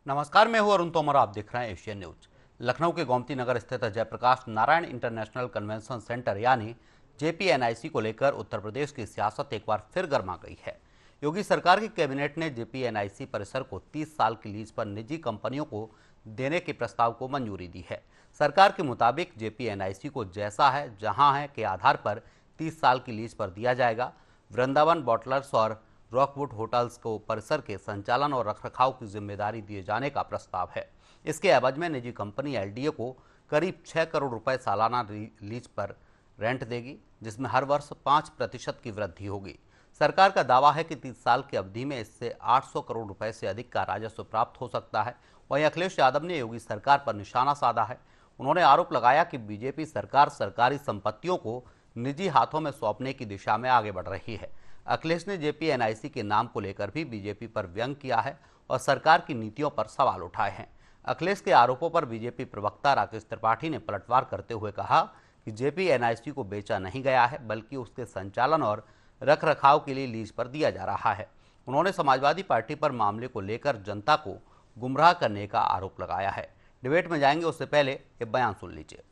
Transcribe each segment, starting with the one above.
नमस्कार, मैं हूं अरुण तोमर। आप देख रहे हैं एशियन न्यूज। लखनऊ के गोमती नगर स्थित Jayaprakash Narayan international convention centre यानी जेपीएनआईसी को लेकर उत्तर प्रदेश की सियासत एक बार फिर गर्मा गई है। योगी सरकार की कैबिनेट ने जेपीएनआईसी परिसर को 30 साल की लीज पर निजी कंपनियों को देने के प्रस्ताव को मंजूरी दी है। सरकार के मुताबिक जेपीएनआईसी को जैसा है जहां है के आधार पर 30 साल की लीज पर दिया जाएगा। वृंदावन बॉटलर्स और रॉकवुड होटल्स को परिसर के संचालन और रखरखाव की जिम्मेदारी दिए जाने का प्रस्ताव है। इसके एवज में निजी कंपनी एलडीए को करीब 6 करोड़ रुपए सालाना लीज पर रेंट देगी, जिसमें हर वर्ष 5% की वृद्धि होगी। सरकार का दावा है कि 30 साल की अवधि में इससे 800 करोड़ रुपए से अधिक का राजस्व प्राप्त हो सकता है। वहीं अखिलेश यादव ने योगी सरकार पर निशाना साधा है। उन्होंने आरोप लगाया कि बीजेपी सरकार सरकारी संपत्तियों को निजी हाथों में सौंपने की दिशा में आगे बढ़ रही है। अखिलेश ने जेपीएनआईसी के नाम को लेकर भी बीजेपी पर व्यंग किया है और सरकार की नीतियों पर सवाल उठाए हैं। अखिलेश के आरोपों पर बीजेपी प्रवक्ता राकेश त्रिपाठी ने पलटवार करते हुए कहा कि जेपीएनआईसी को बेचा नहीं गया है, बल्कि उसके संचालन और रखरखाव के लिए लीज पर दिया जा रहा है। उन्होंने समाजवादी पार्टी पर मामले को लेकर जनता को गुमराह करने का आरोप लगाया है। डिबेट में जाएंगे उससे पहले ये बयान सुन लीजिए।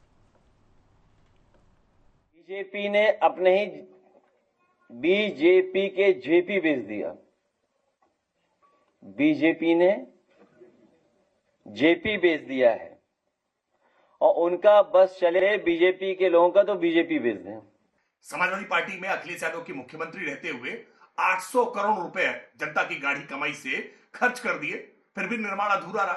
बीजेपी ने अपने ही बीजेपी के जेपी बेच दिया। बीजेपी ने जेपी बेच दिया है और उनका बस चले बीजेपी के लोगों का तो बीजेपी बेच दें। समाजवादी पार्टी में अखिलेश यादव की मुख्यमंत्री रहते हुए 800 करोड़ रुपए जनता की गाढ़ी कमाई से खर्च कर दिए, फिर भी निर्माण अधूरा रहा।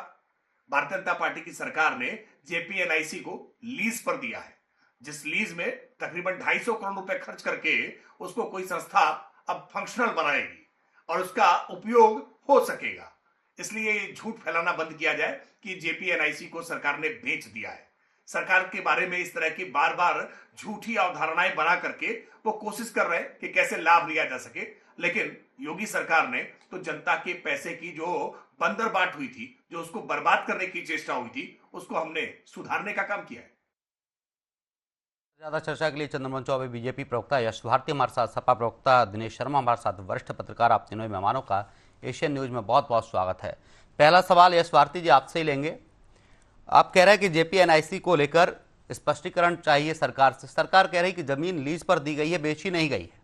भारतीय जनता पार्टी की सरकार ने जेपीएनआईसी को लीज पर दिया है, जिस लीज में तकरीबन 250 करोड़ रुपए खर्च करके उसको कोई संस्था अब फंक्शनल बनाएगी और उसका उपयोग हो सकेगा। इसलिए ये झूठ फैलाना बंद किया जाए कि जेपीएनआईसी को सरकार ने बेच दिया है। सरकार के बारे में इस तरह की बार बार झूठी अवधारणाएं बना करके वो कोशिश कर रहे हैं कि कैसे लाभ लिया जा सके, लेकिन योगी सरकार ने तो जनता के पैसे की जो बंदरबाट हुई थी, जो उसको बर्बाद करने की चेष्टा हुई थी, उसको हमने सुधारने का काम किया है। ज्यादा चर्चा के लिए चंद्रमोहन चौबे, बीजेपी प्रवक्ता यश भारती हमारे साथ, सपा प्रवक्ता दिनेश शर्मा हमारे साथ, वरिष्ठ पत्रकार, आप तीनों मेहमानों का एशियन न्यूज में बहुत बहुत स्वागत है। पहला सवाल यश भारती जी आपसे ही लेंगे। आप कह रहे हैं कि जेपीएनआईसी को लेकर स्पष्टीकरण चाहिए सरकार से। सरकार कह रही कि जमीन लीज पर दी गई है, बेची नहीं गई है।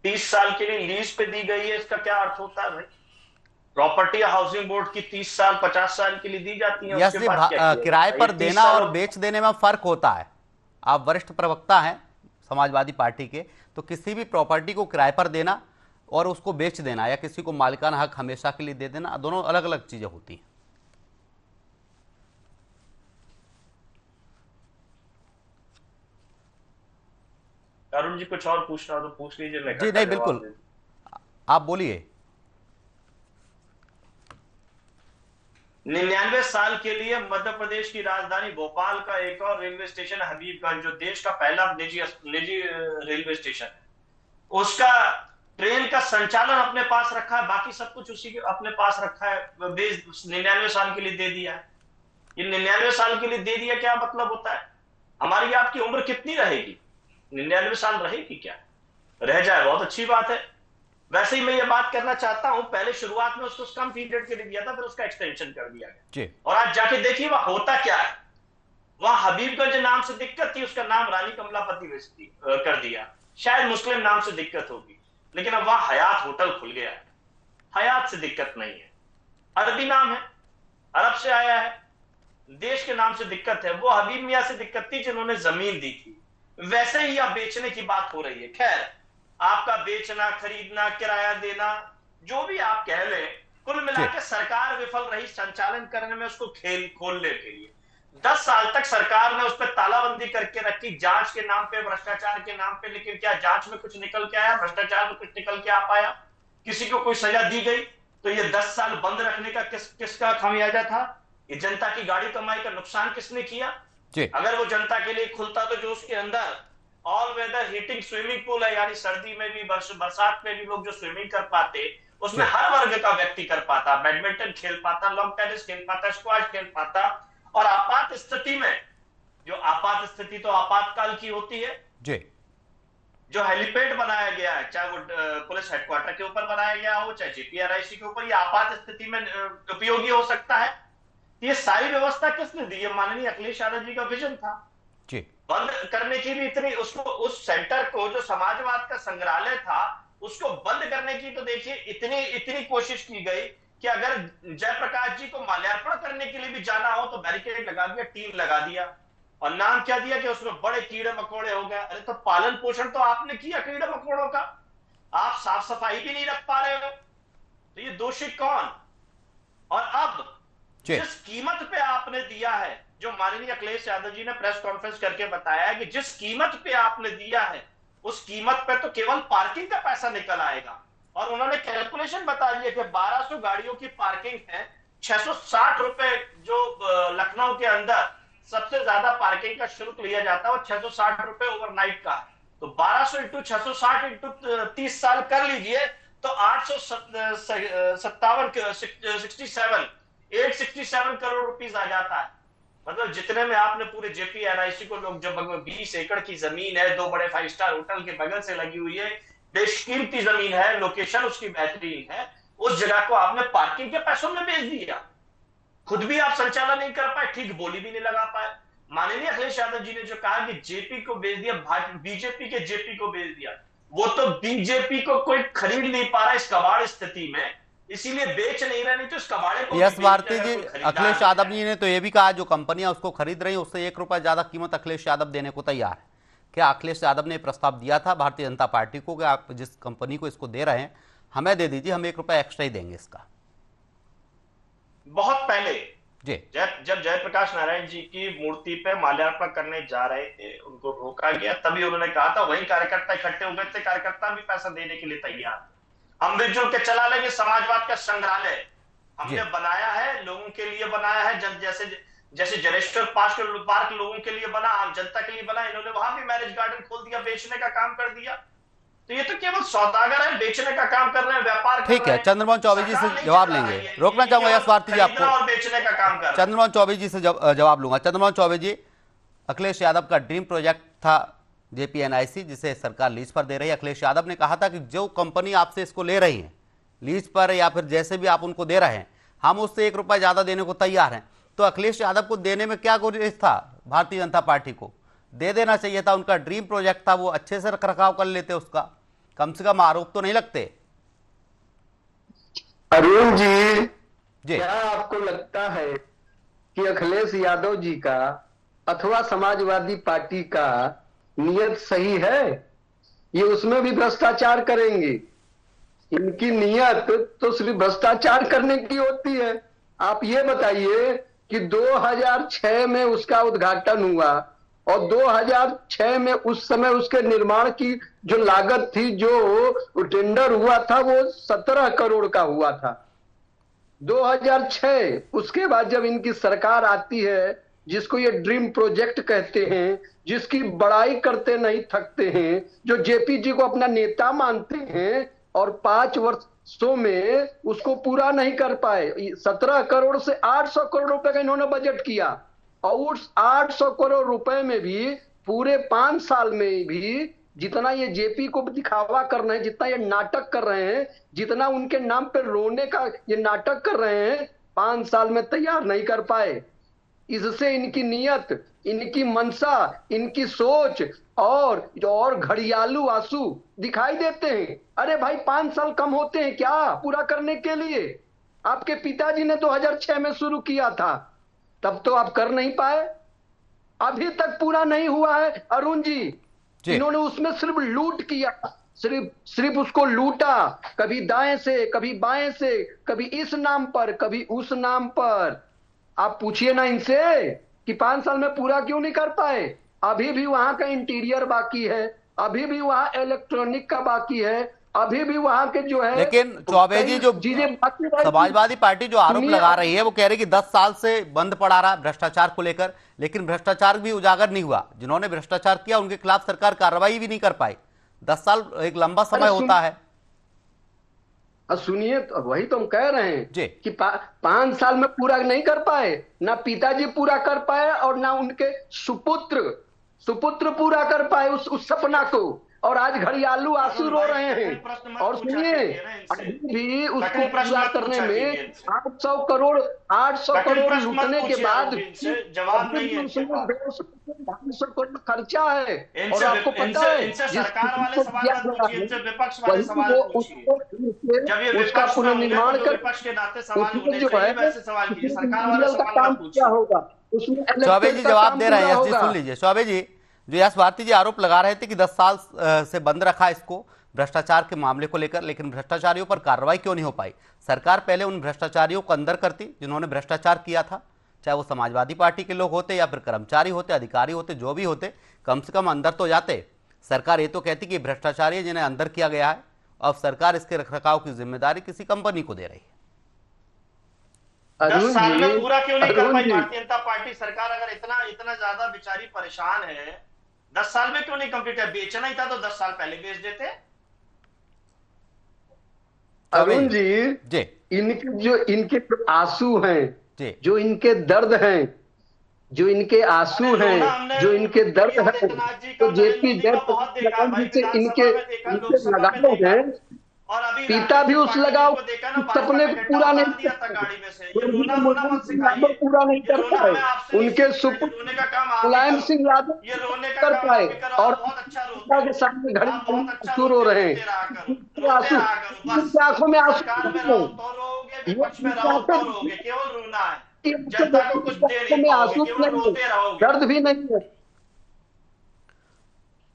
30 साल के लिए लीज पे दी गई है, इसका क्या अर्थ होता है भाई? प्रॉपर्टी हाउसिंग बोर्ड की 30 साल 50 साल के लिए दी जाती है। उसके बाद क्या किराए पर देना और बेच देने में फर्क होता है। आप वरिष्ठ प्रवक्ता हैं समाजवादी पार्टी के, तो किसी भी प्रॉपर्टी को किराए पर देना और उसको बेच देना या किसी को मालिकाना हक हमेशा के लिए दे देना, दोनों अलग अलग चीजें होती हैं। अरुण जी कुछ और पूछना हो तो पूछ लीजिए। मैं जी नहीं, बिल्कुल आप बोलिए। 99 साल के लिए मध्य प्रदेश की राजधानी भोपाल का एक और रेलवे स्टेशन हबीबगंज, जो देश का पहला निजी रेलवे स्टेशन है, उसका ट्रेन का संचालन अपने पास रखा है, बाकी सब कुछ उसी के अपने पास रखा है। 99 साल के लिए दे दिया है। ये 99 साल के लिए दे दिया क्या मतलब होता है? हमारी आपकी उम्र कितनी रहेगी? 99 साल रहेगी क्या? रह जाए बहुत अच्छी बात है। वैसे ही मैं ये बात करना चाहता हूं, पहले शुरुआत में उसको कम पीरियड के लिए दिया था, फिर उसका एक्सटेंशन कर दिया गया। और आज जाके देखिए वहां होता क्या है। वहां हबीबगंज नाम से दिक्कत थी, उसका नाम रानी कमलापति कर दिया। शायद मुस्लिम नाम से दिक्कत होगी, लेकिन अब वहां हयात होटल खुल गया है। हयात से दिक्कत नहीं है, अरबी नाम है, अरब से आया है। देश के नाम से दिक्कत है, वो हबीब मियां से दिक्कत थी जिन्होंने जमीन दी थी। वैसे ही अब बेचने की बात हो रही है। खैर, आपका बेचना, खरीदना, किराया देना, जो भी आप कह लें, कुल मिलाकर सरकार विफल रही संचालन करने में, उसको खोलने के लिए 10 साल तक सरकार ने उस पर तालाबंदी करके रखी, जांच के नाम पे, भ्रष्टाचार के नाम पे। लेकिन क्या जांच में कुछ निकल के आया? भ्रष्टाचार में कुछ निकल के आ पाया? किसी को कोई सजा दी गई? तो ये 10 साल बंद रखने का किसका खामियाजा था? ये जनता की गाड़ी कमाई का नुकसान किसने किया? अगर वो जनता के लिए खुलता तो जो उसके अंदर all weather heating swimming pool है, यानी सर्दी में भी बरसात में भी लोग जो स्विमिंग कर पाते, उसमें हर वर्ग का व्यक्ति कर पाता, बैडमिंटन खेल पाता, लॉन टेनिस खेल पाता, स्क्वाश खेल पाता। और आपात स्थिति में, जो आपात स्थिति तो आपातकाल की होती है जी, जो हेलीपैड बनाया गया है, चाहे वो पुलिस हेडक्वार्टर के ऊपर बनाया गया हो, चाहे जेपीआरआईसी के ऊपर, ये आपात स्थिति में उपयोगी हो सकता है। ये सारी व्यवस्था किसने दी? ये माननीय अखिलेश यादव जी का विजन था। जी। बंद करने की भी इतनी, उसको, उस सेंटर को जो समाजवाद का संग्रहालय था उसको बंद करने की तो देखिए इतनी कोशिश की गई कि अगर जयप्रकाश जी को माल्यार्पण करने के लिए भी जाना हो तो बैरिकेड लगा दिया, टीम लगा दिया, और नाम क्या दिया कि उसमें बड़े कीड़े मकोड़े हो गए। अरे तो पालन पोषण तो आपने किया कीड़े मकोड़ों का, आप साफ सफाई भी नहीं रख पा रहे हो, तो ये दोषी कौन? और अब जिस कीमत पे आपने दिया है, जो माननीय अखिलेश यादव जी ने प्रेस कॉन्फ्रेंस करके बताया है कि जिस कीमत पे आपने दिया है उस कीमत पे तो केवल पार्किंग का पैसा निकल आएगा। और उन्होंने कैलकुलेशन बता दिया कि 1200 गाड़ियों की पार्किंग है, 660 रुपए जो लखनऊ के अंदर सबसे ज्यादा पार्किंग का शुल्क लिया जाता है वो 660 रुपए ओवरनाइट का। तो 1200 इंटू 660 इंटू 30 साल कर लीजिए तो 867 करोड़ रुपीस आ जाता है। मतलब जितने में आपने पूरे जेपीआरआईसी को, लोग जब 20 एकड़ की जमीन है, 2 बड़े 5 स्टार होटल के बगल से लगी हुई है, बेशकीमती जमीन है, लोकेशन उसकी बेहतरीन है, उस जगह को आपने पार्किंग के पैसों में बेच दिया। खुद भी आप संचालन नहीं कर पाए, ठीक बोली भी नहीं लगा पाए। माननीय अखिलेश यादव जी ने जो कहा कि जेपी को बेच दिया, बीजेपी के जेपी को बेच दिया, वो तो बीजेपी को कोई खरीद नहीं पा रहा इस कबाड़ स्थिति में, इसीलिए बेच नहीं रहे, नहीं तो इस कबाड़े को। यस भारती जी, अखिलेश यादव जी ने तो ये भी कहा जो कंपनियां उसको खरीद रही हैं उससे 1 रुपया ज्यादा कीमत अखिलेश यादव देने को तैयार है। क्या अखिलेश यादव ने प्रस्ताव दिया था भारतीय जनता पार्टी को कि आप जिस कंपनी को इसको दे रहे हैं हमें दे दीजिए, हम 1 रुपया एक्स्ट्रा ही देंगे इसका? बहुत पहले जी, जब जयप्रकाश नारायण जी की मूर्ति पे माल्यार्पण करने जा रहे थे, उनको रोका गया, तभी उन्होंने कहा था, वही कार्यकर्ता इकट्ठे हो गए थे, कार्यकर्ता भी पैसा देने के लिए तैयार थे, हम मिलजुल के चला लेंगे समाजवाद का संग्रहालय हमने बनाया है, लोगों के लिए बनाया है, जैसे जलेश्वर पार्क लोगों के लिए बना, आम जनता के लिए बना, इन्होंने वहां भी मैरिज गार्डन खोल दिया, बेचने का काम कर दिया। तो ये तो केवल सौदागर है, बेचने का काम कर रहे हैं, व्यापार ठीक है। चंद्रमोहन चौबे जी से जवाब लेंगे, रोकना चाहूंगा यश भारती जी आपको, और बेचने का काम कर। चंद्रमोहन चौबे जी से जवाब लूंगा। चंद्रमोहन चौबे जी, अखिलेश यादव का ड्रीम प्रोजेक्ट था जेपीएनआईसी, जिसे सरकार लीज पर दे रही है। अखिलेश यादव ने कहा था कि जो कंपनी आपसे इसको ले रही है लीज पर या फिर जैसे भी आप उनको दे रहे हैं, हम उससे 1 रुपया ज्यादा देने को तैयार हैं। तो अखिलेश यादव को देने में क्या गुरेज था? भारतीय जनता पार्टी को दे देना चाहिए था, उनका ड्रीम प्रोजेक्ट था, वो अच्छे से रखरखाव कर लेते, उसका कम से कम आरोप तो नहीं लगते। अरुण जी, क्या आपको लगता है कि अखिलेश यादव जी का अथवा समाजवादी पार्टी का नियत सही है? ये उसमें भी भ्रष्टाचार करेंगे? इनकी नियत तो सिर्फ भ्रष्टाचार करने की होती है। आप ये बताइए कि 2006 में उसका उद्घाटन हुआ और 2006 में उस समय उसके निर्माण की जो लागत थी, जो टेंडर हुआ था, वो 17 करोड़ का हुआ था 2006। उसके बाद जब इनकी सरकार आती है, जिसको ये ड्रीम प्रोजेक्ट कहते हैं, जिसकी बड़ाई करते नहीं थकते हैं, जो जेपी जी को अपना नेता मानते हैं, और 5 वर्षों में उसको पूरा नहीं कर पाए। 17 करोड़ से 800 करोड़ रुपए का इन्होंने बजट किया, और उस 800 करोड़ रुपए में भी पूरे 5 साल में भी जितना ये जेपी को दिखावा कर रहे हैं, जितना ये नाटक कर रहे हैं, जितना उनके नाम पे रोने का ये नाटक कर रहे हैं, 5 साल में तैयार नहीं कर पाए। इससे इनकी नियत, इनकी मनसा, इनकी सोच और घड़ियालू आंसू दिखाई देते हैं। अरे भाई, 5 साल कम होते हैं क्या पूरा करने के लिए? आपके पिताजी ने 2006 में शुरू किया था, तब तो आप कर नहीं पाए, अभी तक पूरा नहीं हुआ है। अरुण जी, इन्होंने उसमें सिर्फ लूट किया, सिर्फ उसको लूटा, कभी दाएं से, कभी बाएं से, कभी इस नाम पर, कभी उस नाम पर। आप पूछिए ना इनसे कि 5 साल में पूरा क्यों नहीं कर पाए। अभी भी वहां का इंटीरियर बाकी है, अभी भी वहां इलेक्ट्रॉनिक का बाकी है, अभी भी वहां के जो है। लेकिन चौबे जी, जो समाजवादी पार्टी जो आरोप लगा रही है, वो कह रही है कि 10 साल से बंद पड़ा रहा भ्रष्टाचार को लेकर, लेकिन भ्रष्टाचार भी उजागर नहीं हुआ। जिन्होंने भ्रष्टाचार किया उनके खिलाफ सरकार कार्रवाई भी नहीं कर पाई। 10 साल एक लंबा समय होता है। सुनिए, वही तो हम कह रहे हैं कि 5 साल में पूरा नहीं कर पाए, ना पिताजी पूरा कर पाए और ना उनके सुपुत्र पूरा कर पाए उस सपना को। और आज घड़ियालू आंसू रो रहे हैं। प्रश्न मत और पूछा सुनिए, कीजिए ना इनसे। अभी भी उसको कठिन प्रश्न पूरा मत करने पूछा कीजिए में इनसे। 800 कठिन करोड़ प्रश्न मत लूटने के पूछिए बाद अरुण जी, इनसे जवाब अभी नहीं भी है उसमें इनके पास। 200 करोड़ खर्चा है। और इनसे आपको पता है इनसे जिस सरकार वाले को सवाल किया मत गया पूछिए, है, इनसे विपक्ष वाले वही सवाल वो पूछिए। जब ये उसका विपक्ष में होंगे पुनर्निर्माण तो कर, विपक्ष के नाते सवाल उसमें होने जो चाहिए, है वैसे सवाल कीजिए, उसमें सरकार वाले इंटीरियर का सवाल काम मत पूरा पूछिए। होगा, उसमें चौबे इलेक्ट्रिक जी का जवाब काम दे रहे पूरा हैं। यस जी होगा। सुन लीजिए। चौबे जी, जो यश भारती जी आरोप लगा रहे थे कि 10 साल से बंद रखा इसको भ्रष्टाचार के मामले को लेकर, लेकिन भ्रष्टाचारियों पर कार्रवाई क्यों नहीं हो पाई? सरकार पहले उन भ्रष्टाचारियों को अंदर करती जिन्होंने भ्रष्टाचार किया था, चाहे वो समाजवादी पार्टी के लोग होते या फिर कर्मचारी होते, अधिकारी होते, जो भी होते, कम से कम अंदर तो जाते। सरकार ये तो कहती कि भ्रष्टाचारी जिन्हें अंदर किया गया है, अब सरकार इसके रखरखाव की जिम्मेदारी किसी कंपनी को दे रही है। 10 अरुण साल जी, में पूरा क्यों नहीं कर अरुण पाई जी, भारतीय जनता पार्टी सरकार? अगर इतना इतना ज्यादा बेचारी परेशान है, 10 साल में क्यों नहीं कंप्लीट है? बेचना ही था तो 10 साल पहले बेच देते। अरुण जी, जी इनके आंसू हैं, जी जो इनके दर्द हैं, जो इनके आंसू अरे रोना हैं, हमने जो इनके दर्द योगी हैं, आदित्यनाथ जी का तो और नरेंद्र जेपी मोदी का बहुत देखा भाई, से इनके विधानसभा में देखा, इनके लोकसभा में लगाव देखा, हैं। और अभी पिता भी राजनीतिक उस पार्टियों लगाव को देखा ना, उस भाजपा सपने का को झंडा पूरा नहीं उतार दिया था कर गाड़ी में से। पाए। ये रोना रोना मत सिखाइए, पूरा नहीं ये कर रोना पाए। हमें आपसे नहीं उनके सीखना, ये रोने का काम आप ही मुलायम करो। सिंह यादव ये रोने का कर काम पाए आप ही करो, और आप बहुत अच्छा रोते पिता हो, के सामने घड़ी आप बहुत अच्छा आंसू रो रोते हो, रहे रोते रहा करो, हैं। रोते आंसू रहा करो बस। इनकी आंखों में आंसू सरकार में नहीं रहो है। तो रोगे, ये विपक्ष में इनकी रहो तो आंखें रोगे, केवल रोना है, की जनता को कुछ दे आंखों नहीं में पाओगे, आंसू केवल नहीं है, रोते रहोगे। दर्द भी नहीं है।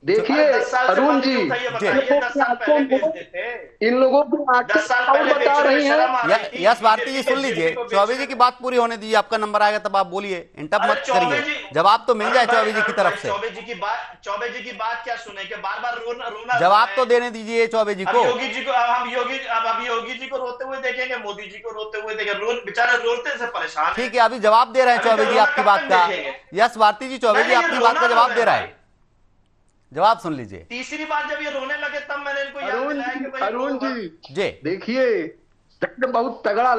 अरे देखिए 10 साल से अरुण बंद जी, क्यों था ये जी। बताइए, 10 साल पहले बेच देते। इन लोगों की 10 आंखें साल और पहले बता बेचने में रही हैं। शर्म आ रही थी। यश भारती जी बीजेपी सुन लीजिए, को चौबे बेचने जी की में। बात पूरी होने दीजिए, आपका नंबर आएगा तब आप बोलिए, इंटअप अरे मत चौबे करिए, जी, जवाब तो मिल जाए चौबे जी की अरुण तरफ भाई, से। चौबे जी की बात क्या सुने कि बार बार रोना जवाब तो देने दीजिए चौबे जी अब को। योगी जी को, अब हम योगी जी को रोते हुए देखेंगे, मोदी जी को रोते हुए देखेंगे, बेचारे रोते से परेशान है। ठीक है, अभी जवाब दे रहे हैं अभी चौबे तो जी रोना आपकी कब बात तक का। देखेंगे? यश भारती जी, चौबे जी नहीं, ये आपकी बात का रोना जवाब रो दे रहा रहे है, हैं जवाब सुन लीजिए। तीसरी बार जब ये रोने लगे तब मैंने इनको याद दिलाया कि भाई अरुण रो जी, जी देखिए दर्द बहुत तगड़ा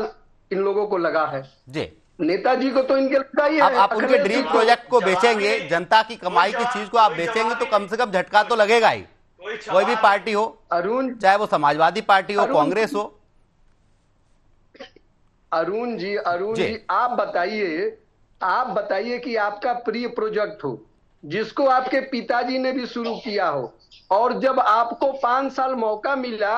इन लोगों को लगा है। जी नेताजी को तो इनके लगा ही है। अब आप उनके अखिलेश ड्रीम जी प्रोजेक्ट को जवाब ही बेचेंगे, नहीं। जनता की कमाई की चीज को आप कोई बेचेंगे जवाब तो ही कम से कम झटका तो लगेगा ही, कोई कोई भी पार्टी हो, अरुण चाहे वो समाजवादी पार्टी हो, अरुण- कांग्रेस हो। अरुण जी, जी। आप बताइए कि आपका प्रिय प्रोजेक्ट हो, जिसको आपके पिताजी ने भी शुरू किया हो, और जब आपको 5 साल मौका मिला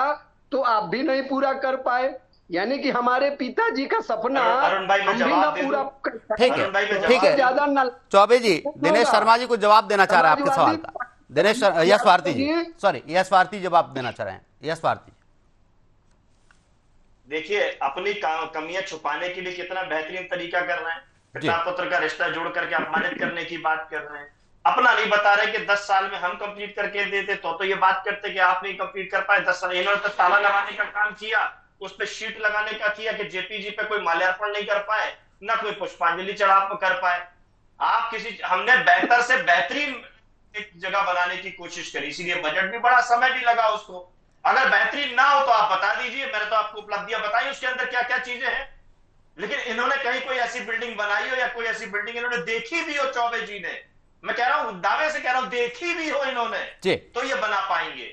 तो आप भी नहीं पूरा कर पाए। यानी कि हमारे पिताजी का सपना अरुण भाई, मैं हम भी जवाब ना दे पूरा दूं? कर ठीक अरुण भाई, मैं है, जवाब ठीक है। ज्यादा ना चौबे जी, दिनेश शर्मा जी को जवाब देना चाह रहे हैं आपके सवाल का। दिनेश यश भारती जी, सॉरी यश भारती जवाब देना चाह रहे हैं। यश भारती, देखिए अपनी कमियां छुपाने के लिए कितना बेहतरीन तरीका कर रहे हैं, पिता पुत्र का रिश्ता जोड़ करके अपमानित करने की बात कर रहे हैं। अपना नहीं बता रहे कि 10 साल में हम कंप्लीट करके देते तो ये बात करते कि आप नहीं कंप्लीट कर पाए। 10 साल इन्होंने तो ताला लगाने का काम किया, उस पर शीट लगाने का किया कि जेपीजी पे कोई माल्यार्पण नहीं कर पाए, ना कोई पुष्पांजलि चढ़ाव कर पाए। आप हमने बेहतर से बेहतरीन एक जगह बनाने की कोशिश करी, इसीलिए बजट भी बड़ा, समय भी लगा उसको। अगर बेहतरीन ना हो तो आप बता दीजिए, मैंने तो आपको उपलब्धियां बताई उसके अंदर क्या क्या चीजें हैं। लेकिन इन्होंने कहीं कोई ऐसी बिल्डिंग बनाई हो या कोई ऐसी बिल्डिंग इन्होंने देखी भी हो, चौबे जी ने, मैं कह रहा हूं दावे से कह रहा हूं, देखी भी हो इन्होंने तो ये बना पाएंगे।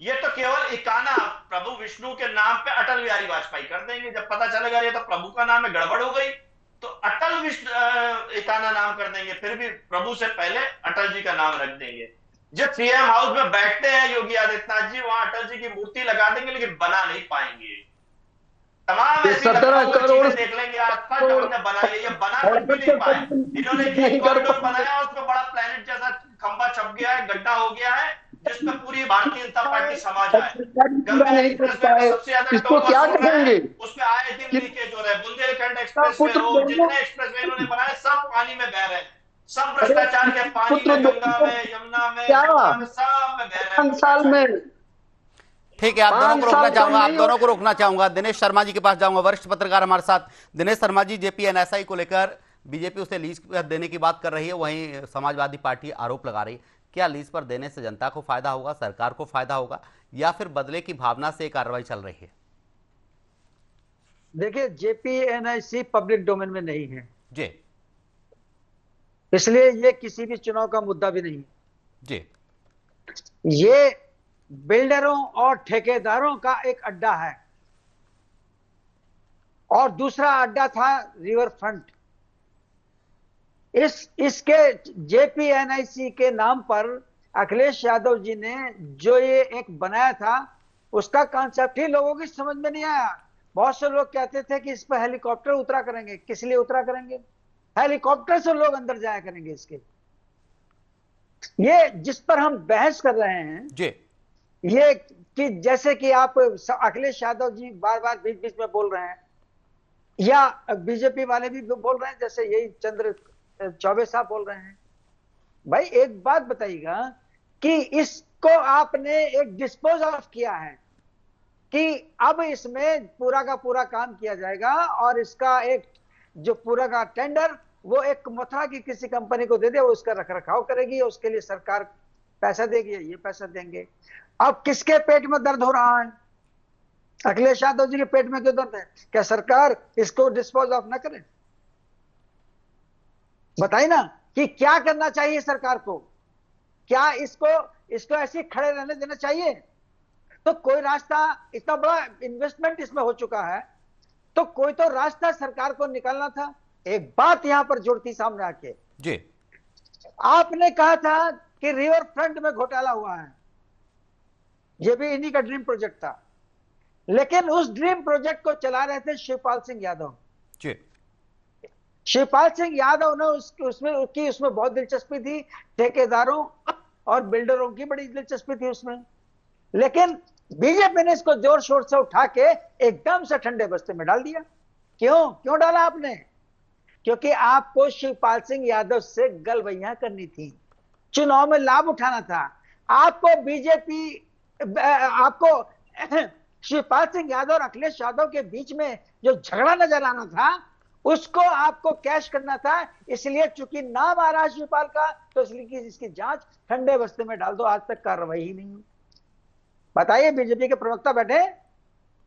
ये तो केवल इकाना प्रभु विष्णु के नाम पे अटल बिहारी वाजपेयी कर देंगे। जब पता चलेगा ये तो प्रभु का नाम है, गड़बड़ हो गई, तो अटल इकाना नाम कर देंगे, फिर भी प्रभु से पहले अटल जी का नाम रख देंगे। जब सीएम हाउस में बैठते हैं योगी आदित्यनाथ जी, वहां अटल जी की मूर्ति लगा देंगे, लेकिन बना नहीं पाएंगे। तमाम ऐसी 17 करोड़ देख लेंगे आज तक हमने बनाई है, ये बना भी नहीं पाए। इन्होंने एक कॉरिडोर बनाया, उसमें बड़ा प्लेनेट जैसा खंबा छप गया है, गड्ढा हो गया है, जिसमें पूरी भारतीय जनता पार्टी समा जाए। सबसे ज्यादा इसको क्या कहेंगे? उसमें आए दिन लीकेज हो रहा है, बुंदेलखंड एक्सप्रेस वे हो, जितने एक्सप्रेस वे इन्होंने बनाए सब पानी में बह रहे हैं, सब भ्रष्टाचार के पानी में, गंगा में, यमुना में, सब में बह रहे हैं। साल में ठीक है, आप दोनों को रोकना चाहूंगा, आप दोनों को रोकना चाहूंगा। दिनेश शर्मा जी के पास जाऊंगा, वरिष्ठ पत्रकार हमारे साथ। दिनेश शर्मा जी, जेपीएनएसआई को लेकर बीजेपी उसे लीज देने की बात कर रही है, वहीं समाजवादी पार्टी आरोप लगा रही है। क्या लीज पर देने से जनता को फायदा होगा, सरकार को फायदा होगा, या फिर बदले की भावना से कार्रवाई चल रही है? देखिए, जेपीएनआईसी पब्लिक डोमेन में नहीं है जी, इसलिए ये किसी भी चुनाव का मुद्दा भी नहीं है जी। ये बिल्डरों और ठेकेदारों का एक अड्डा है और दूसरा अड्डा था रिवर फ्रंट। इसके जेपीएनआईसी के नाम पर अखिलेश यादव जी ने जो ये एक बनाया था, उसका कॉन्सेप्ट ही लोगों की समझ में नहीं आया। बहुत से लोग कहते थे कि इस पर हेलीकॉप्टर उतरा करेंगे। किस लिए उतरा करेंगे? हेलीकॉप्टर से लोग अंदर जाया करेंगे इसके। ये जिस पर हम बहस कर रहे हैं जी, ये कि जैसे कि आप अखिलेश यादव जी बार बार बीच बीच में बोल रहे हैं या बीजेपी वाले भी बोल रहे हैं, जैसे यही चंद्र चौबे साहब बोल रहे हैं। भाई एक बात बताइएगा कि इसको आपने एक डिस्पोज ऑफ किया है कि अब इसमें पूरा का पूरा काम किया जाएगा और इसका एक जो पूरा का टेंडर वो एक मथुरा की किसी कंपनी को दे दे, वो उसका रखरखाव करेगी, उसके लिए सरकार पैसा देगी, ये पैसा देंगे। अब किसके पेट में दर्द हो रहा है? अखिलेश यादव जी के पेट में क्यों दर्द है? क्या सरकार इसको डिस्पोज ऑफ ना करे? बताइए ना कि क्या करना चाहिए सरकार को? क्या इसको ऐसे खड़े रहने देना चाहिए? तो कोई रास्ता, इतना बड़ा इन्वेस्टमेंट इसमें हो चुका है, तो कोई तो रास्ता सरकार को निकालना था। एक बात यहां पर जुड़ती सामने आके, जी, आपने कहा था कि रिवर फ्रंट में घोटाला हुआ है, यह भी इन्हीं का ड्रीम प्रोजेक्ट था, लेकिन उस ड्रीम प्रोजेक्ट को चला रहे थे शिवपाल सिंह यादव। जी, शिवपाल सिंह यादव ने उसमें बहुत दिलचस्पी थी, ठेकेदारों और बिल्डरों की बड़ी दिलचस्पी थी उसमें, लेकिन बीजेपी ने इसको जोर शोर से उठा के एकदम से ठंडे बस्ते में डाल दिया। क्यों डाला आपने? क्योंकि आपको शिवपाल सिंह यादव से गलबैया करनी थी, चुनाव में लाभ उठाना था। आपको शिवपाल सिंह यादव और अखिलेश यादव के बीच में जो झगड़ा नजर आना था, उसको आपको कैश करना था। इसलिए चूंकि नाम आ रहा है शिवपाल का, तो इसलिए इसकी जांच ठंडे बस्ते में डाल दो। आज तक कार्रवाई ही नहीं हुई। बताइए, बीजेपी के प्रवक्ता बैठे,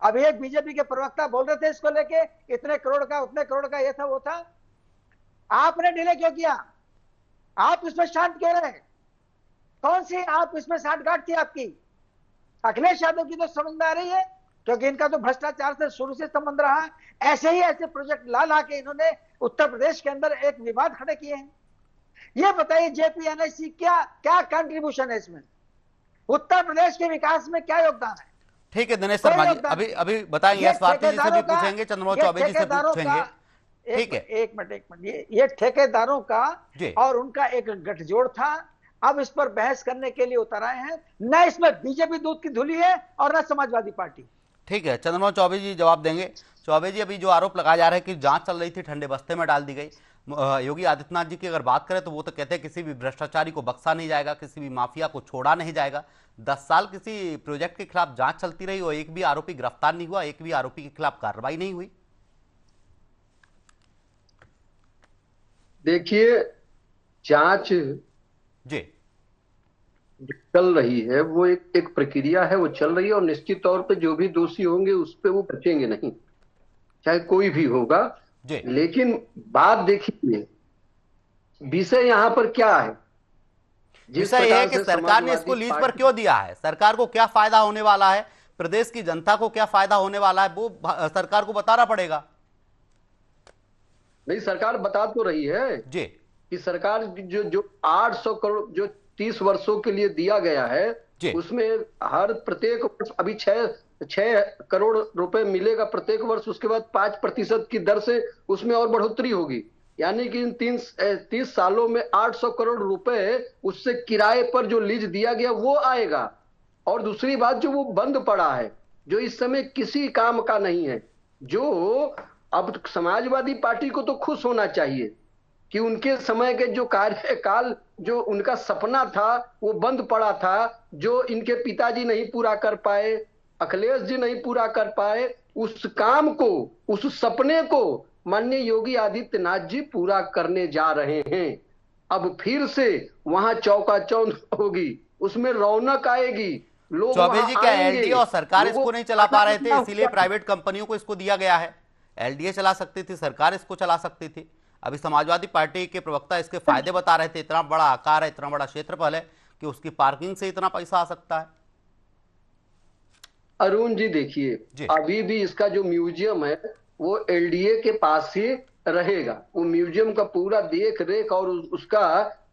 अभी एक बीजेपी के प्रवक्ता बोल रहे थे इसको लेके इतने करोड़ का, उतने करोड़ का, ये था वो था। आपने डिले क्यों किया? आप इसमें शांत क्यों रहे? कौन सी आप इसमें साठगांठ थी आपकी? अखिलेश यादव की तो समझ में आ रही है, क्योंकि इनका तो भ्रष्टाचार से शुरू से संबंध रहा है। ऐसे ही ऐसे प्रोजेक्ट ला के इन्होंने उत्तर प्रदेश के अंदर एक विवाद खड़े किए हैं। ये बताइए, जेपीएनआईसी क्या कंट्रीब्यूशन है इसमें? उत्तर प्रदेश के विकास में क्या योगदान है? ठीक है दिनेश शर्मा जी, अभी बताएंगे, यस भारती जी से भी पूछेंगे, चंद्रमोहन चौबे जी से पूछेंगे। ठीक है, एक मिनट, ये ठेकेदारों का और उनका एक गठजोड़ था। अब इस पर बहस करने के लिए उतर आए हैं, न इसमें बीजेपी दूध की धुली है और न समाजवादी पार्टी। ठीक है, चंद्रमोहन चौबे जी जवाब देंगे। चौबे जी, अभी जो आरोप लगाया जा रहा है कि जांच चल रही थी, ठंडे बस्ते में डाल दी गई, योगी आदित्यनाथ जी की अगर बात करें तो वो तो कहते हैं किसी भी भ्रष्टाचारी को बख्शा नहीं जाएगा, किसी भी माफिया को छोड़ा नहीं जाएगा। 10 साल किसी प्रोजेक्ट के खिलाफ जांच चलती रही और एक भी आरोपी गिरफ्तार नहीं हुआ, एक भी आरोपी के खिलाफ कार्रवाई नहीं हुई। देखिए, जांच जी चल रही है, वो एक प्रक्रिया है, वो चल रही है और निश्चित तौर पे जो भी दोषी होंगे उस पे वो बचेंगे नहीं, चाहे कोई भी होगा। लेकिन बात देखिए, विषय यहाँ पर क्या है? विषय यह है कि सरकार ने इसको लीज पर क्यों दिया है, सरकार को क्या फायदा होने वाला है, प्रदेश की जनता को क्या फायदा होने वाला है, वो सरकार को बताना पड़ेगा। नहीं, सरकार बता तो रही है जी कि सरकार जो 800 करोड़ जो 30 वर्षों के लिए दिया गया है, उसमें हर प्रत्येक वर्ष अभी 6 करोड़ रुपए मिलेगा प्रत्येक वर्ष। उसके बाद 5% की दर से उसमें और बढ़ोतरी होगी, यानी कि इन 30 सालों में 800 करोड़ रुपए उससे किराए पर जो लीज दिया गया वो आएगा। और दूसरी बात, जो वो बंद पड़ा है, जो इस समय किसी काम का नहीं है, जो अब समाजवादी पार्टी को तो खुश होना चाहिए कि उनके समय के जो कार्यकाल, जो उनका सपना था वो बंद पड़ा था, जो इनके पिताजी नहीं पूरा कर पाए, अखिलेश जी नहीं पूरा कर पाए, उस काम को, उस सपने को माननीय योगी आदित्यनाथ जी पूरा करने जा रहे हैं। अब फिर से वहां चौकाचौंध होगी, उसमें रौनक आएगी, लोग चौबे जी, क्या एलडीए और सरकार इसको नहीं चला पा रहे थे, इसीलिए प्राइवेट कंपनियों को इसको दिया गया है? एलडीए चला सकती थी, सरकार इसको चला सकती थी। अभी समाजवादी पार्टी के प्रवक्ता इसके फायदे बता रहे थे, इतना बड़ा आकार है, इतना बड़ा क्षेत्रफल है, कि उसकी पार्किंग से इतना पैसा आ सकता है? अरुण जी देखिए, अभी भी इसका जो म्यूजियम है वो एलडीए के पास ही रहेगा। वो म्यूजियम का पूरा देख रेख और उसका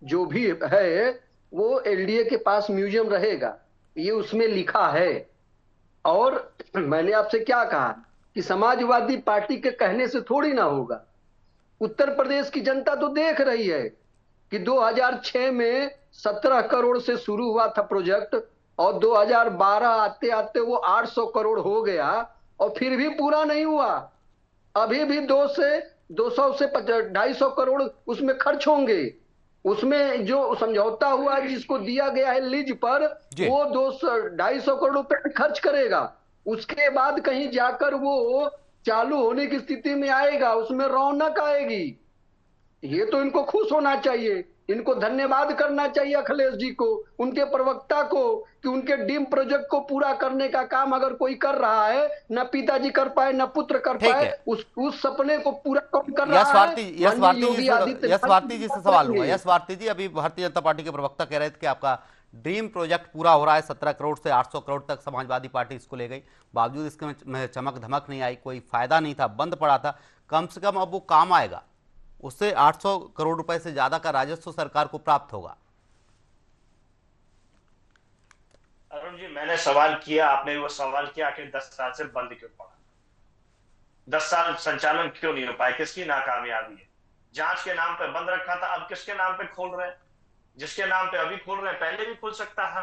जो भी है वो एलडीए के पास म्यूजियम रहेगा, ये उसमें लिखा है। और मैंने आपसे क्या कहा कि समाजवादी पार्टी के कहने से थोड़ी ना होगा। उत्तर प्रदेश की जनता तो देख रही है कि 2006 में 17 करोड़ से शुरू हुआ था प्रोजेक्ट और 2012 आते आते वो 800 करोड़ हो गया और फिर भी पूरा नहीं हुआ। अभी भी 200 से 250 करोड़ उसमें खर्च होंगे। उसमें जो समझौता हुआ है जिसको दिया गया है लीज पर, वो 250 करोड़ रुपए खर्च करेगा। उसके बाद कहीं जाकर वो चालू होने की स्थिति में आएगा, उसमें रौनक आएगी। ये तो इनको खुश होना चाहिए, इनको धन्यवाद करना चाहिए अखिलेश जी को, उनके प्रवक्ता को, कि उनके ड्रीम प्रोजेक्ट को पूरा करने का काम अगर कोई कर रहा है, न पिताजी कर पाए न पुत्र कर पाए, उस सपने को पूरा कौन कर रहा है? यशस्वार्थी जी से सवाल हुआ। यशस्वार्थी जी, अभी भारतीय जनता पार्टी के प्रवक्ता कह रहे थे कि आपका ड्रीम प्रोजेक्ट पूरा हो रहा है, 17 करोड़ से 800 करोड़ तक समाजवादी पार्टी इसको ले गई, बावजूद इसके में चमक धमक नहीं आई, कोई फायदा नहीं था, बंद पड़ा था। कम से कम अब वो काम आएगा, उससे 800 करोड़ रुपए से ज्यादा का राजस्व सरकार को प्राप्त होगा। अरुण जी, मैंने सवाल किया, आपने वो सवाल किया आखिर 10 साल से बंद क्यों पड़ा? 10 साल संचालन क्यों नहीं हो पाए? किसकी नाकामयाबी है? जांच के नाम पे बंद रखा था, अब किसके नाम पे खोल रहे हैं? जिसके नाम पे अभी खोल रहे हैं पहले भी खुल सकता था।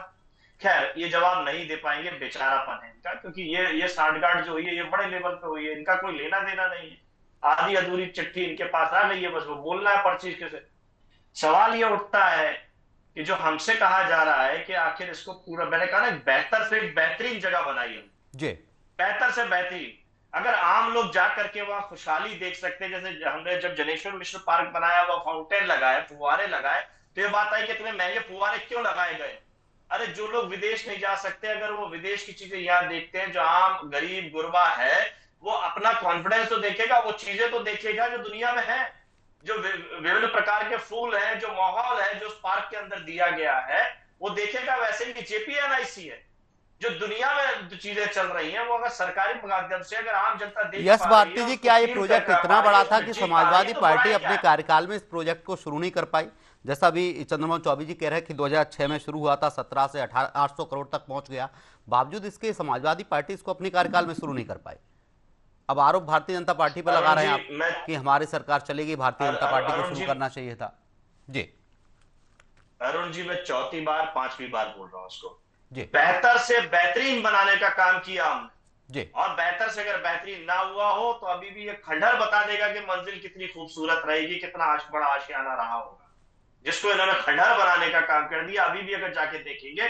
खैर, ये जवाब नहीं दे पाएंगे, बेचारापन है इनका, क्योंकि ये साठगांठ जो हुई है ये बड़े लेवल पे हुई है, इनका कोई लेना देना नहीं है। आधी अधूरी चिट्ठी इनके पास आ गई है, बस वो बोलना है पर्ची के। सवाल ये उठता है कि जो हमसे कहा जा रहा है कि आखिर इसको पूरा, मैंने कहा ना, बेहतर से बेहतरीन जगह बनाई है जी, बेहतर से बेहतरीन। अगर आम लोग जा करके वहां खुशहाली देख सकते, जैसे हमने जब जनेश्वर मिश्र पार्क बनाया, वह फाउंटेन लगाए, फुहारे लगाए, तो ये बात आई कि इतने महंगे फुहारे क्यों लगाए गए? अरे जो लोग विदेश नहीं जा सकते, अगर वो विदेश की चीजें यहाँ देखते हैं, जो आम गरीब गुरबा है वो अपना कॉन्फिडेंस तो देखेगा, वो चीजें तो देखेगा जो दुनिया में है, जो विभिन्न प्रकार के फूल हैं, जो माहौल है जो उस पार्क के अंदर दिया गया है, वो देखेगा। वैसे ही जेपीएनआईसी है, जो दुनिया में जो चीजें चल रही हैं वो अगर सरकारी माध्यम से अगर आम जनता देख यस भारती जी, क्या ये प्रोजेक्ट इतना बड़ा था कि समाजवादी पार्टी अपने कार्यकाल में इस प्रोजेक्ट को शुरू नहीं कर पाई? जैसा अभी चंद्रमोहन चौबे जी कह रहे हैं कि 2006 में शुरू हुआ था, 17 से 800 करोड़ तक पहुंच गया, बावजूद इसके समाजवादी पार्टी इसको अपने कार्यकाल में शुरू नहीं कर पाई। अब आरोप भारतीय जनता पार्टी पर लगा रहे हैं आप कि हमारी सरकार चलेगी, भारतीय जनता पार्टी को शुरू करना चाहिए था। जी अरुण जी, मैं चौथी बार 5वीं बार बोल रहा हूं उसको जी, बेहतर से बेहतरीन बनाने का काम किया हमने जी, और बेहतर से अगर बेहतरीन ना हुआ हो तो अभी भी ये खंडहर बता देगा कि मंजिल कितनी खूबसूरत रहेगी, कितना बड़ा आशियाना रहा होगा। जिसको इन्होंने खंडहर बनाने का काम कर दिया, अभी भी अगर जाके देखेंगे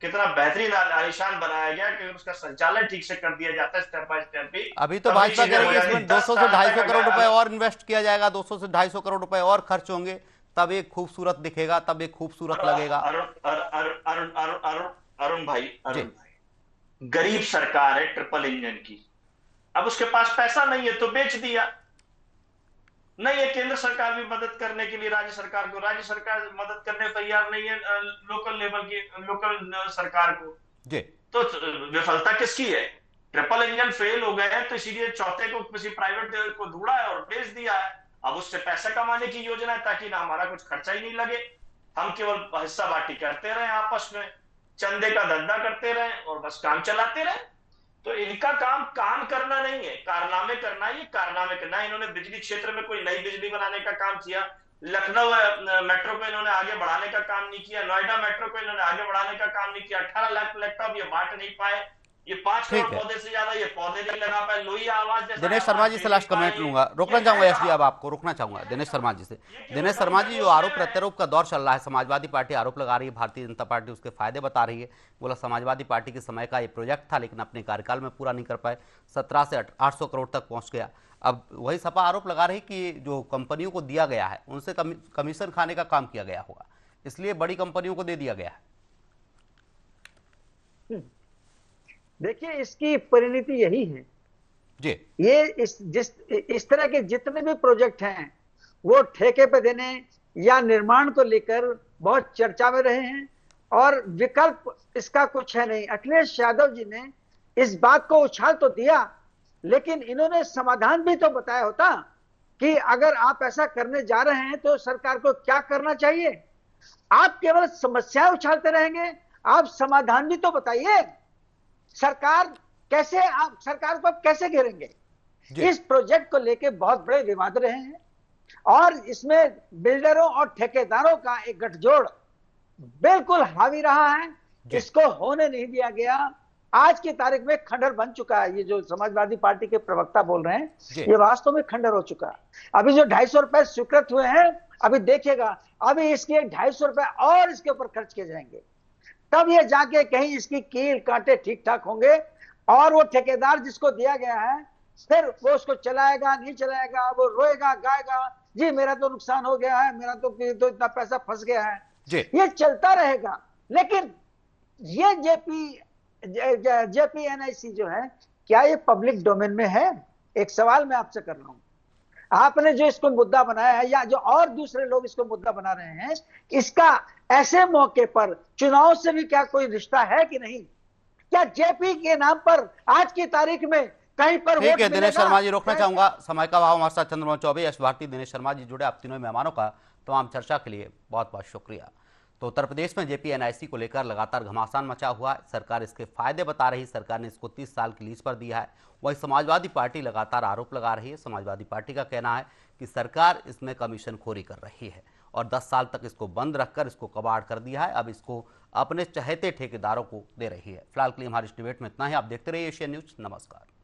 कितना बेहतरीन आलिशान बनाया गया, कि उसका संचालन ठीक से कर दिया जाता है स्टेप बाय स्टेप भी। अभी तो भाजपा कह रही है इसमें 200 से 250 करोड़ रुपए और इन्वेस्ट किया जाएगा, 200 से 250 करोड़ रुपए और खर्च होंगे, तब एक खूबसूरत दिखेगा, तब एक खूबसूरत लगेगा। अरुण भाई, गरीब सरकार है ट्रिपल इंजन की, अब उसके पास पैसा नहीं है तो बेच दिया। नहीं है केंद्र सरकार भी मदद करने के लिए राज्य सरकार को, राज्य सरकार मदद करने को तैयार नहीं है लोकल लेवल की, लोकल सरकार को जी। तो विफलता किसकी है? ट्रिपल इंजन फेल हो गए हैं, तो इसीलिए चौथे को किसी प्राइवेट को ढूंढा है और बेच दिया है। अब उससे पैसा कमाने की योजना है ताकि ना हमारा कुछ खर्चा ही नहीं लगे, हम केवल हिस्सा बांटी करते रहे, आपस में चंदे का धंधा करते रहे और बस काम चलाते रहे। तो इनका काम करना नहीं है, कारनामे करना है। ये कारनामे करना, इन्होंने बिजली क्षेत्र में कोई नई बिजली बनाने का काम किया, लखनऊ मेट्रो को इन्होंने आगे बढ़ाने का काम नहीं किया, नोएडा मेट्रो को इन्होंने आगे बढ़ाने का काम नहीं किया, 18 लाख लैपटॉप ये बांट नहीं पाए, ये 5 करोड़ पौधे से ज्यादा ये पौधे नहीं लगा पाए, लोहिया आवाज। दिनेश शर्मा जी से लास्ट कमेंट लूंगा, रोकना चाहूंगा यश जी, अब आपको रोकना चाहूंगा दिनेश शर्मा जी से। दिनेश शर्मा जी, जो आरोप प्रत्यारोप का दौर चल रहा है, समाजवादी पार्टी आरोप लगा रही है, भारतीय जनता पार्टी उसके फायदे बता रही है, बोला समाजवादी पार्टी के समय का ये प्रोजेक्ट था लेकिन अपने कार्यकाल में पूरा नहीं कर पाए, 17 से 800 करोड़ तक पहुंच गया। अब वही सपा आरोप लगा रही कि जो कंपनियों को दिया गया है उनसे कमीशन खाने का काम किया गया होगा, इसलिए बड़ी कंपनियों को दे दिया गया है। देखिए, इसकी परिणति यही है जी, ये इस तरह के जितने भी प्रोजेक्ट हैं वो ठेके पे देने या निर्माण को लेकर बहुत चर्चा में रहे हैं और विकल्प इसका कुछ है नहीं। अखिलेश यादव जी ने इस बात को उछाल तो दिया, लेकिन इन्होंने समाधान भी तो बताया होता कि अगर आप ऐसा करने जा रहे हैं तो सरकार को क्या करना चाहिए। आप केवल समस्याएं उछालते रहेंगे, आप समाधान भी तो बताइए। सरकार को आप कैसे घेरेंगे? इस प्रोजेक्ट को लेके बहुत बड़े विवाद रहे हैं और इसमें बिल्डरों और ठेकेदारों का एक गठजोड़ बिल्कुल हावी रहा है। इसको होने नहीं दिया गया। आज की तारीख में खंडर बन चुका है। ये जो समाजवादी पार्टी के प्रवक्ता बोल रहे हैं, ये वास्तव में खंडर हो चुका है। अभी जो 250 रुपए स्वीकृत हुए हैं, अभी देखिएगा, अभी इसके 250 रुपए और इसके ऊपर खर्च किए जाएंगे, तब ये जाके कहीं इसकी कील कांटे ठीक ठाक होंगे। और वो ठेकेदार जिसको दिया गया है, फिर वो उसको चलाएगा नहीं चलाएगा, वो रोएगा गाएगा, जी मेरा तो नुकसान हो गया है, मेरा तो इतना पैसा फंस गया है। ये चलता रहेगा। लेकिन ये जेपीएनआईसी जो है, क्या ये पब्लिक डोमेन में है? एक सवाल मैं आपसे कर रहा हूं। आपने जो इसको मुद्दा बनाया है, या जो और दूसरे लोग इसको मुद्दा बना रहे हैं, इसका ऐसे मौके पर चुनाव से भी क्या कोई रिश्ता है कि नहीं? क्या जेपी के नाम पर आज की तारीख में कहीं पर ठीक है दिनेश शर्मा जी, रोकना चाहूंगा समय का अभाव। हमारे साथ चंद्रमोहन चौबे, यश भारती, दिनेश शर्मा जी जुड़े। आप तीनों मेहमानों का तमाम चर्चा के लिए बहुत बहुत शुक्रिया। तो उत्तर प्रदेश में जेपीएनआईसी को लेकर लगातार घमासान मचा हुआ है। सरकार इसके फायदे बता रही, सरकार ने इसको 30 साल की लीज पर दिया है। वही समाजवादी पार्टी लगातार आरोप लगा रही है। समाजवादी पार्टी का कहना है कि सरकार इसमें कमीशन खोरी कर रही है और 10 साल तक इसको बंद रखकर इसको कबाड़ कर दिया है। अब इसको अपने चहेते ठेकेदारों को दे रही है। फिलहाल के लिए हमारी इस डिबेट में इतना ही। आप देखते रहिए एशियन न्यूज। नमस्कार।